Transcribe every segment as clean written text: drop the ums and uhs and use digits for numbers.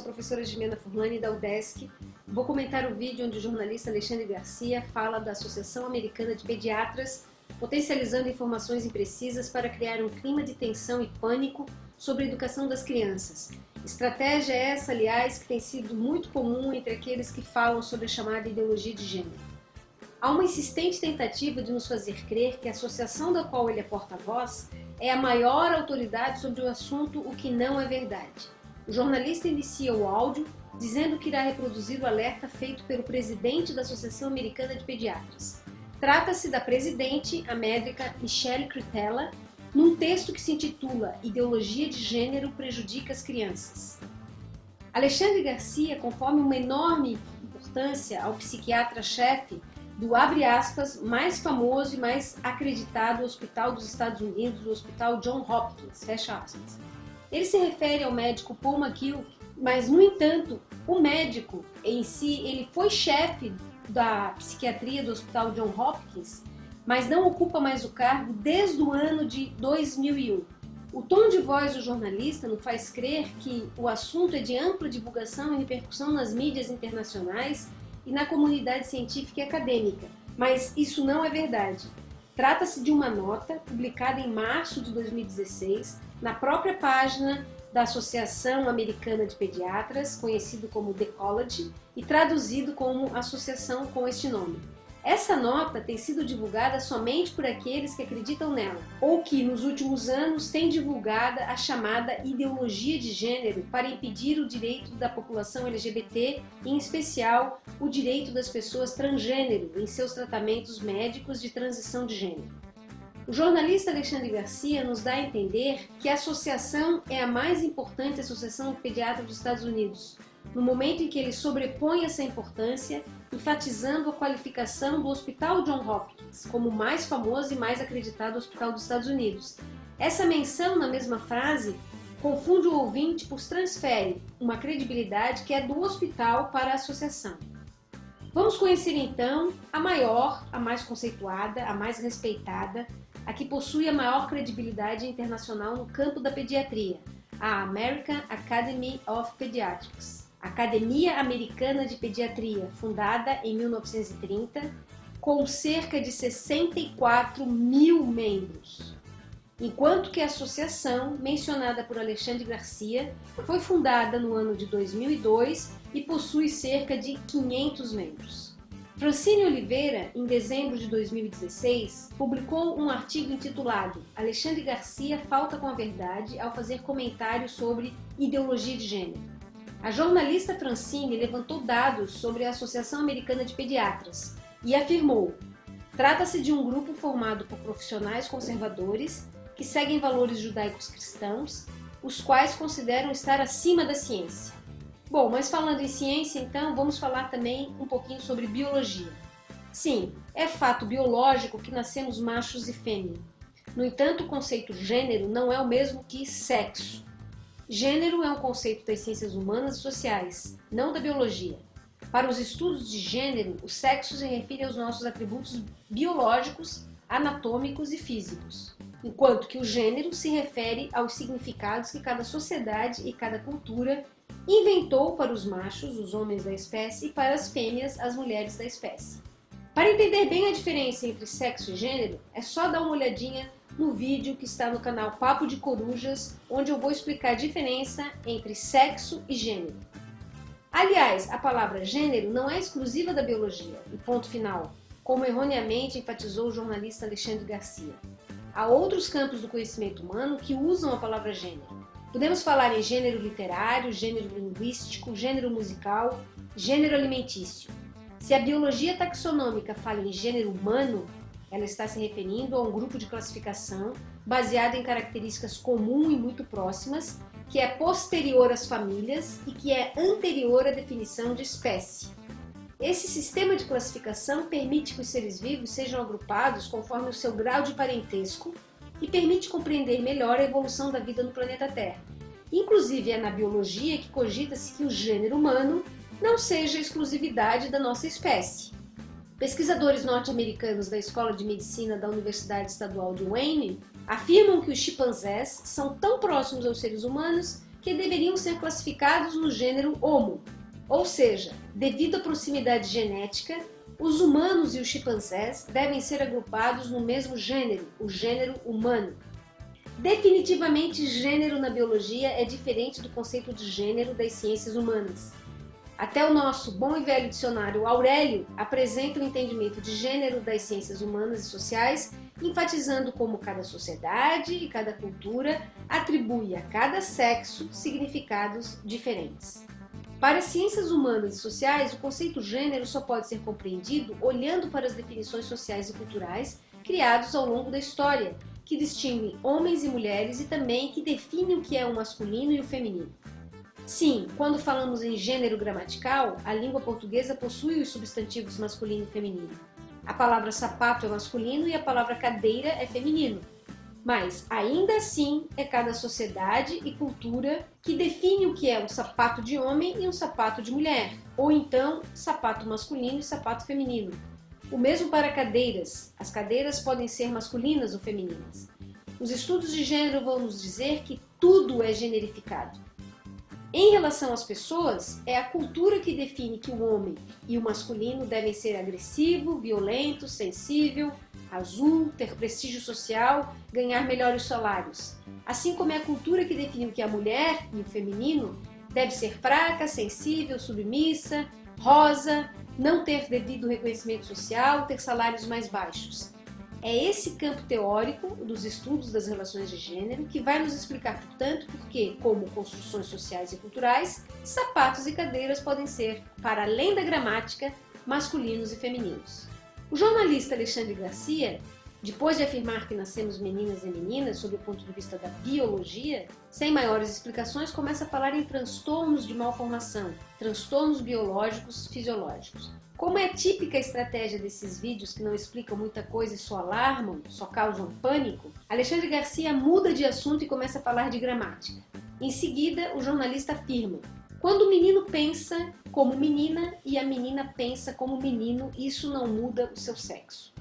sou a professora Gimena Furlani da UDESC. Vou comentar o vídeo onde o jornalista Alexandre Garcia fala da Associação Americana de Pediatras, potencializando informações imprecisas para criar um clima de tensão e pânico sobre a educação das crianças. Estratégia essa, aliás, que tem sido muito comum entre aqueles que falam sobre a chamada ideologia de gênero. Há uma insistente tentativa de nos fazer crer que a associação da qual ele é porta-voz é a maior autoridade sobre o assunto, o que não é verdade. O jornalista inicia o áudio dizendo que irá reproduzir o alerta feito pelo presidente da Associação Americana de Pediatras. Trata-se da presidente, a médica Michelle Cretella, num texto que se intitula Ideologia de Gênero Prejudica as Crianças. Alexandre Garcia, conforme uma enorme importância ao psiquiatra-chefe do, abre aspas, mais famoso e mais acreditado hospital dos Estados Unidos, o Hospital John Hopkins, fecha aspas. Ele se refere ao médico Paul McGill, mas, no entanto, o médico em si, ele foi chefe da psiquiatria do Hospital John Hopkins, mas não ocupa mais o cargo desde o ano de 2001. O tom de voz do jornalista nos faz crer que o assunto é de ampla divulgação e repercussão nas mídias internacionais e na comunidade científica e acadêmica, mas isso não é verdade. Trata-se de uma nota publicada em março de 2016 na própria página da Associação Americana de Pediatras, conhecido como The College, e traduzido como associação com este nome. Essa nota tem sido divulgada somente por aqueles que acreditam nela, ou que nos últimos anos têm divulgado a chamada ideologia de gênero para impedir o direito da população LGBT, em especial o direito das pessoas transgênero em seus tratamentos médicos de transição de gênero. O jornalista Alexandre Garcia nos dá a entender que a associação é a mais importante associação de pediatras dos Estados Unidos, no momento em que ele sobrepõe essa importância, enfatizando a qualificação do Hospital John Hopkins como o mais famoso e mais acreditado hospital dos Estados Unidos. Essa menção na mesma frase confunde o ouvinte, pois transfere uma credibilidade que é do hospital para a associação. Vamos conhecer então a maior, a mais conceituada, a mais respeitada, a que possui a maior credibilidade internacional no campo da pediatria, a American Academy of Pediatrics. Academia Americana de Pediatria, fundada em 1930, com cerca de 64 mil membros. Enquanto que a associação, mencionada por Alexandre Garcia, foi fundada no ano de 2002 e possui cerca de 500 membros. Francine Oliveira, em dezembro de 2016, publicou um artigo intitulado Alexandre Garcia falta com a verdade ao fazer comentários sobre ideologia de gênero. A jornalista Francine levantou dados sobre a Associação Americana de Pediatras e afirmou: trata-se de um grupo formado por profissionais conservadores que seguem valores judaicos cristãos, os quais consideram estar acima da ciência. Bom, mas falando em ciência, então, vamos falar também um pouquinho sobre biologia. Sim, é fato biológico que nascemos machos e fêmeas. No entanto, o conceito gênero não é o mesmo que sexo. Gênero é um conceito das ciências humanas e sociais, não da biologia. Para os estudos de gênero, o sexo se refere aos nossos atributos biológicos, anatômicos e físicos, enquanto que o gênero se refere aos significados que cada sociedade e cada cultura inventou para os machos, os homens da espécie, e para as fêmeas, as mulheres da espécie. Para entender bem a diferença entre sexo e gênero, é só dar uma olhadinha no vídeo que está no canal Papo de Corujas, onde eu vou explicar a diferença entre sexo e gênero. Aliás, a palavra gênero não é exclusiva da biologia, e ponto final, como erroneamente enfatizou o jornalista Alexandre Garcia. Há outros campos do conhecimento humano que usam a palavra gênero. Podemos falar em gênero literário, gênero linguístico, gênero musical, gênero alimentício. Se a biologia taxonômica fala em gênero humano, ela está se referindo a um grupo de classificação baseado em características comuns e muito próximas, que é posterior às famílias e que é anterior à definição de espécie. Esse sistema de classificação permite que os seres vivos sejam agrupados conforme o seu grau de parentesco e permite compreender melhor a evolução da vida no planeta Terra. Inclusive, é na biologia que cogita-se que o gênero humano não seja exclusividade da nossa espécie. Pesquisadores norte-americanos da Escola de Medicina da Universidade Estadual de Wayne afirmam que os chimpanzés são tão próximos aos seres humanos que deveriam ser classificados no gênero Homo, ou seja, devido à proximidade genética, os humanos e os chimpanzés devem ser agrupados no mesmo gênero, o gênero humano. Definitivamente, gênero na biologia é diferente do conceito de gênero das ciências humanas. Até o nosso bom e velho dicionário Aurélio apresenta o entendimento de gênero das ciências humanas e sociais, enfatizando como cada sociedade e cada cultura atribui a cada sexo significados diferentes. Para as ciências humanas e sociais, o conceito gênero só pode ser compreendido olhando para as definições sociais e culturais criados ao longo da história, que distinguem homens e mulheres e também que definem o que é o masculino e o feminino. Sim, quando falamos em gênero gramatical, a língua portuguesa possui os substantivos masculino e feminino. A palavra sapato é masculino e a palavra cadeira é feminino. Mas, ainda assim, é cada sociedade e cultura que define o que é um sapato de homem e um sapato de mulher, ou então sapato masculino e sapato feminino. O mesmo para cadeiras. As cadeiras podem ser masculinas ou femininas. Os estudos de gênero vão nos dizer que tudo é generificado. Em relação às pessoas, é a cultura que define que o homem e o masculino devem ser agressivo, violento, sensível, azul, ter prestígio social, ganhar melhores salários. Assim como é a cultura que define que a mulher e o feminino deve ser fraca, sensível, submissa, rosa, não ter devido reconhecimento social, ter salários mais baixos. É esse campo teórico dos estudos das relações de gênero que vai nos explicar, portanto, por que, como construções sociais e culturais, sapatos e cadeiras podem ser, para além da gramática, masculinos e femininos. O jornalista Alexandre Garcia, depois de afirmar que nascemos meninas e meninas sob o ponto de vista da biologia, sem maiores explicações, começa a falar em transtornos de malformação, transtornos biológicos fisiológicos. Como é a típica estratégia desses vídeos que não explicam muita coisa e só alarmam, só causam pânico, Alexandre Garcia muda de assunto e começa a falar de gramática. Em seguida, o jornalista afirma: quando o menino pensa como menina e a menina pensa como menino, isso não muda o seu sexo.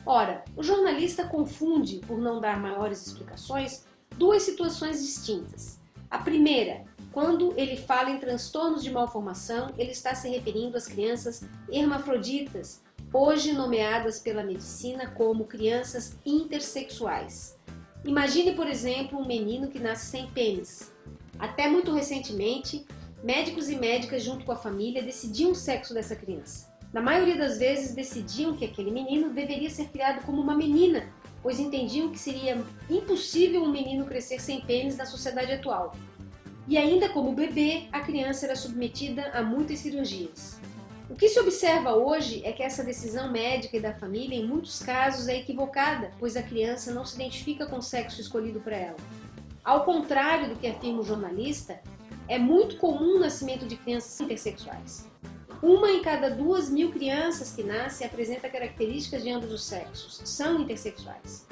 Ora, o jornalista confunde, por não dar maiores explicações, duas situações distintas. A primeira, quando ele fala em transtornos de malformação, ele está se referindo às crianças hermafroditas, hoje nomeadas pela medicina como crianças intersexuais. Imagine, por exemplo, um menino que nasce sem pênis. Até muito recentemente, médicos e médicas junto com a família decidiam o sexo dessa criança. Na maioria das vezes decidiam que aquele menino deveria ser criado como uma menina, pois entendiam que seria impossível um menino crescer sem pênis na sociedade atual. E ainda como bebê, a criança era submetida a muitas cirurgias. O que se observa hoje é que essa decisão médica e da família, em muitos casos, é equivocada, pois a criança não se identifica com o sexo escolhido para ela. Ao contrário do que afirma o jornalista, é muito comum o nascimento de crianças intersexuais. 1 em cada 2.000 crianças que nascem apresenta características de ambos os sexos, são intersexuais.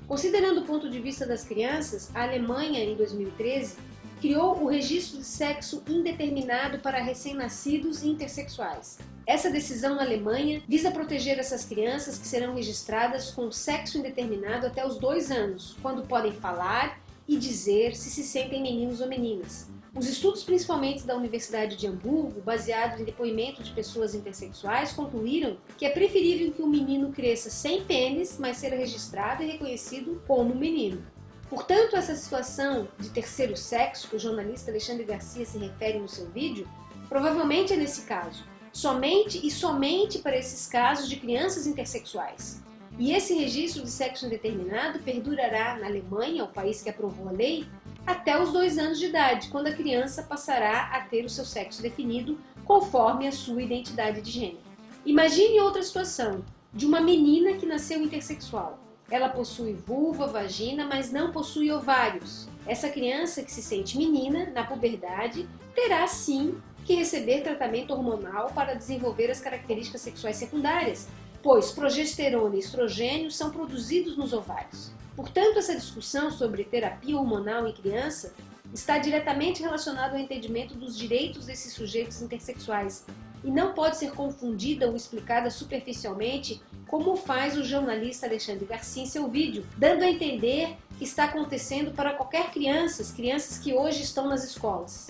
Considerando o ponto de vista das crianças, a Alemanha, em 2013, criou o registro de sexo indeterminado para recém-nascidos e intersexuais. Essa decisão na Alemanha visa proteger essas crianças que serão registradas com sexo indeterminado até os 2 anos, quando podem falar e dizer se sentem meninos ou meninas. Os estudos, principalmente da Universidade de Hamburgo, baseados em depoimento de pessoas intersexuais, concluíram que é preferível que um menino cresça sem pênis, mas seja registrado e reconhecido como menino. Portanto, essa situação de terceiro sexo, que o jornalista Alexandre Garcia se refere no seu vídeo, provavelmente é nesse caso, somente para esses casos de crianças intersexuais. E esse registro de sexo indeterminado perdurará na Alemanha, o país que aprovou a lei, até os 2 anos de idade, quando a criança passará a ter o seu sexo definido conforme a sua identidade de gênero. Imagine outra situação, de uma menina que nasceu intersexual. Ela possui vulva, vagina, mas não possui ovários. Essa criança que se sente menina, na puberdade, terá sim que receber tratamento hormonal para desenvolver as características sexuais secundárias, pois progesterona e estrogênio são produzidos nos ovários. Portanto, essa discussão sobre terapia hormonal em criança está diretamente relacionada ao entendimento dos direitos desses sujeitos intersexuais e não pode ser confundida ou explicada superficialmente como faz o jornalista Alexandre Garcia em seu vídeo, dando a entender que está acontecendo para qualquer crianças que hoje estão nas escolas.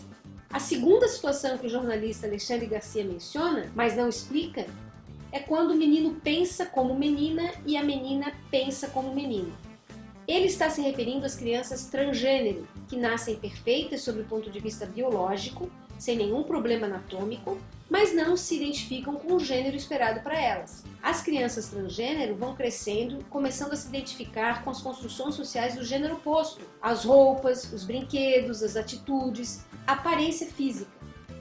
A segunda situação que o jornalista Alexandre Garcia menciona, mas não explica, é quando o menino pensa como menina e a menina pensa como menino. Ele está se referindo às crianças transgênero, que nascem perfeitas sob o ponto de vista biológico, sem nenhum problema anatômico, mas não se identificam com o gênero esperado para elas. As crianças transgênero vão crescendo, começando a se identificar com as construções sociais do gênero oposto, as roupas, os brinquedos, as atitudes, a aparência física.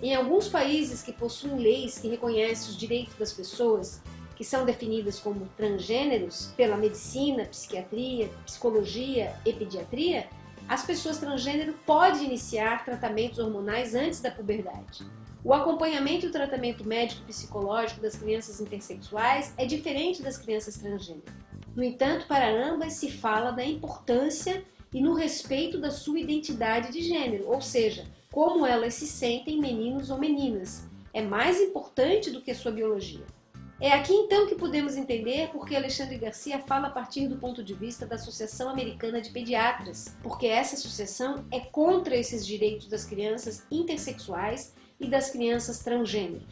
Em alguns países que possuem leis que reconhecem os direitos das pessoas, que são definidas como transgêneros pela medicina, psiquiatria, psicologia e pediatria, as pessoas transgênero podem iniciar tratamentos hormonais antes da puberdade. O acompanhamento e o tratamento médico-psicológico das crianças intersexuais é diferente das crianças transgênero. No entanto, para ambas se fala da importância e no respeito da sua identidade de gênero, ou seja, como elas se sentem meninos ou meninas. É mais importante do que sua biologia. É aqui então que podemos entender por que Alexandre Garcia fala a partir do ponto de vista da Associação Americana de Pediatras, porque essa associação é contra esses direitos das crianças intersexuais e das crianças transgênero.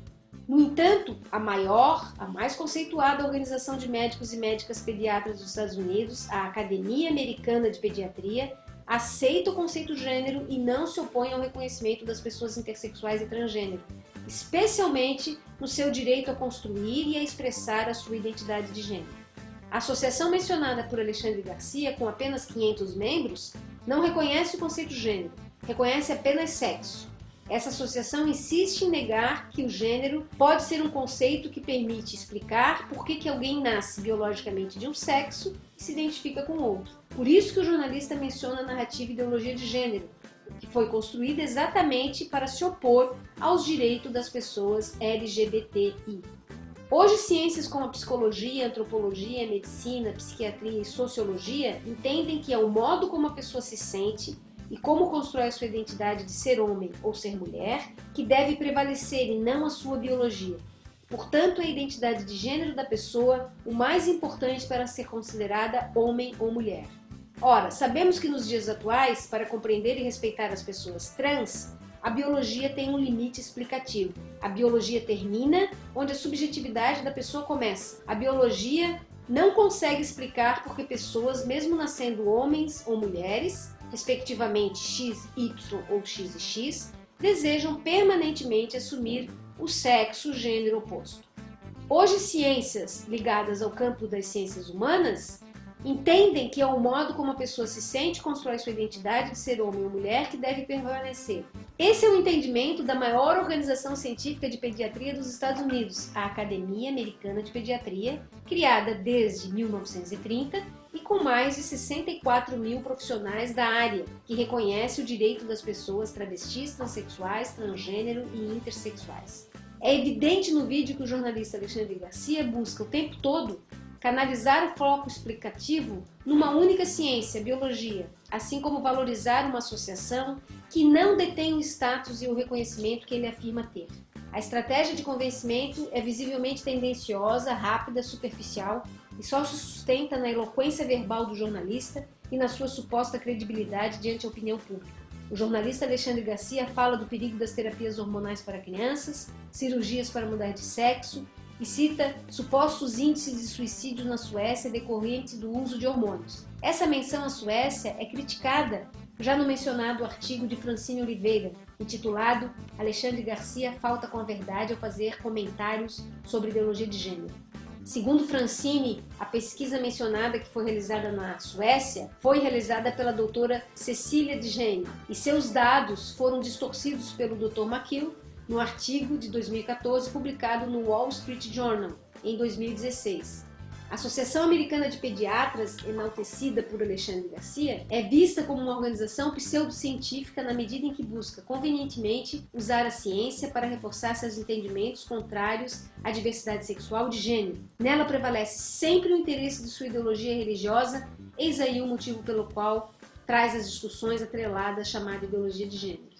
No entanto, a maior, a mais conceituada organização de médicos e médicas pediatras dos Estados Unidos, a Academia Americana de Pediatria, aceita o conceito gênero e não se opõe ao reconhecimento das pessoas intersexuais e transgênero, especialmente no seu direito a construir e a expressar a sua identidade de gênero. A associação mencionada por Alexandre Garcia, com apenas 500 membros, não reconhece o conceito gênero, reconhece apenas sexo. Essa associação insiste em negar que o gênero pode ser um conceito que permite explicar por que alguém nasce biologicamente de um sexo e se identifica com outro. Por isso que o jornalista menciona a narrativa e ideologia de gênero, que foi construída exatamente para se opor aos direitos das pessoas LGBTI. Hoje, ciências como a psicologia, a antropologia, a medicina, a psiquiatria e sociologia entendem que é o modo como a pessoa se sente e como constrói a sua identidade de ser homem ou ser mulher que deve prevalecer e não a sua biologia. Portanto, a identidade de gênero da pessoa o mais importante para ser considerada homem ou mulher. Ora, sabemos que nos dias atuais, para compreender e respeitar as pessoas trans, a biologia tem um limite explicativo. A biologia termina onde a subjetividade da pessoa começa. A biologia não consegue explicar porque pessoas, mesmo nascendo homens ou mulheres, respectivamente X, Y ou X e X, desejam permanentemente assumir o sexo, o gênero oposto. Hoje, ciências ligadas ao campo das ciências humanas entendem que é o modo como a pessoa se sente e constrói sua identidade de ser homem ou mulher que deve permanecer. Esse é o entendimento da maior organização científica de pediatria dos Estados Unidos, a Academia Americana de Pediatria, criada desde 1930 e com mais de 64 mil profissionais da área, que reconhece o direito das pessoas travestis, transexuais, transgênero e intersexuais. É evidente no vídeo que o jornalista Alexandre Garcia busca o tempo todo canalizar o foco explicativo numa única ciência, a biologia, assim como valorizar uma associação que não detém o status e o reconhecimento que ele afirma ter. A estratégia de convencimento é visivelmente tendenciosa, rápida, superficial e só se sustenta na eloquência verbal do jornalista e na sua suposta credibilidade diante da opinião pública. O jornalista Alexandre Garcia fala do perigo das terapias hormonais para crianças, cirurgias para mudar de sexo e cita supostos índices de suicídio na Suécia decorrentes do uso de hormônios. Essa menção à Suécia é criticada já no mencionado artigo de Francine Oliveira, intitulado Alexandre Garcia falta com a verdade ao fazer comentários sobre ideologia de gênero. Segundo Francine, a pesquisa mencionada que foi realizada na Suécia foi realizada pela doutora Cecília de Gene e seus dados foram distorcidos pelo Dr. McKill no artigo de 2014 publicado no Wall Street Journal em 2016. A Associação Americana de Pediatras, enaltecida por Alexandre Garcia, é vista como uma organização pseudocientífica na medida em que busca convenientemente usar a ciência para reforçar seus entendimentos contrários à diversidade sexual de gênero. Nela prevalece sempre o interesse de sua ideologia religiosa, eis aí o motivo pelo qual traz as discussões atreladas chamada ideologia de gênero.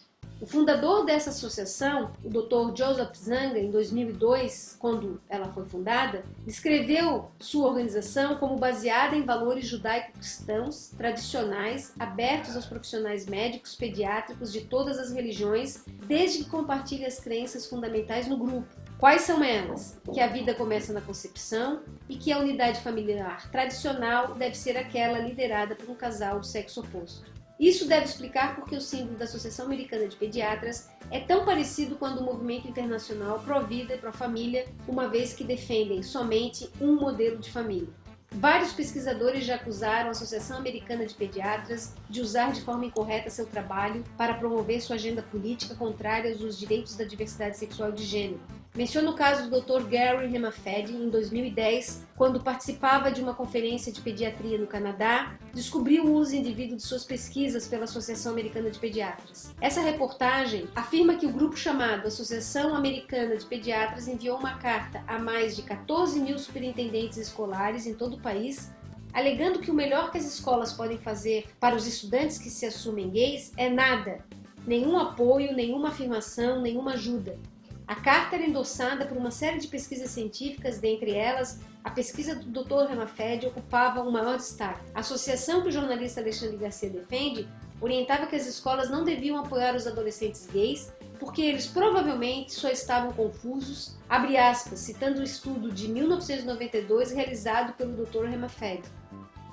O fundador dessa associação, o Dr. Joseph Zanga, em 2002, quando ela foi fundada, descreveu sua organização como baseada em valores judaico-cristãos tradicionais, abertos aos profissionais médicos pediátricos de todas as religiões, desde que compartilhe as crenças fundamentais no grupo. Quais são elas? Que a vida começa na concepção e que a unidade familiar tradicional deve ser aquela liderada por um casal do sexo oposto. Isso deve explicar porque o símbolo da Associação Americana de Pediatras é tão parecido com o do movimento internacional Pró-Vida e Pró-Família, uma vez que defendem somente um modelo de família. Vários pesquisadores já acusaram a Associação Americana de Pediatras de usar de forma incorreta seu trabalho para promover sua agenda política contrária aos direitos da diversidade sexual e de gênero. Menciono o caso do Dr. Gary Hemafed, em 2010, quando participava de uma conferência de pediatria no Canadá, descobriu o uso indevido de suas pesquisas pela Associação Americana de Pediatras. Essa reportagem afirma que o grupo chamado Associação Americana de Pediatras enviou uma carta a mais de 14 mil superintendentes escolares em todo o país, alegando que o melhor que as escolas podem fazer para os estudantes que se assumem gays é nada, nenhum apoio, nenhuma afirmação, nenhuma ajuda. A carta era endossada por uma série de pesquisas científicas, dentre elas, a pesquisa do Dr. Hemafed ocupava um maior destaque. A associação que o jornalista Alexandre Garcia defende orientava que as escolas não deviam apoiar os adolescentes gays porque eles provavelmente só estavam confusos, abre aspas, citando um estudo de 1992 realizado pelo Dr. Hemafed.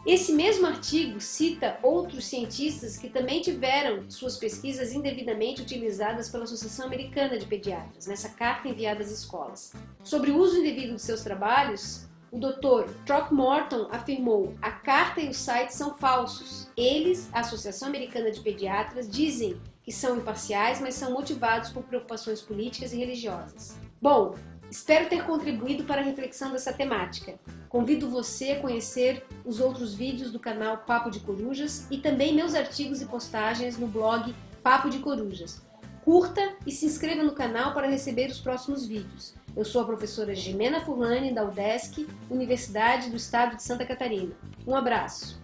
Esse mesmo artigo cita outros cientistas que também tiveram suas pesquisas indevidamente utilizadas pela Associação Americana de Pediatras, nessa carta enviada às escolas. Sobre o uso indevido de seus trabalhos, o Dr. Throckmorton afirmou: a carta e o site são falsos. Eles, a Associação Americana de Pediatras, dizem que são imparciais, mas são motivados por preocupações políticas e religiosas. Bom, espero ter contribuído para a reflexão dessa temática. Convido você a conhecer os outros vídeos do canal Papo de Corujas e também meus artigos e postagens no blog Papo de Corujas. Curta e se inscreva no canal para receber os próximos vídeos. Eu sou a professora Jimena Furlani, da UDESC, Universidade do Estado de Santa Catarina. Um abraço!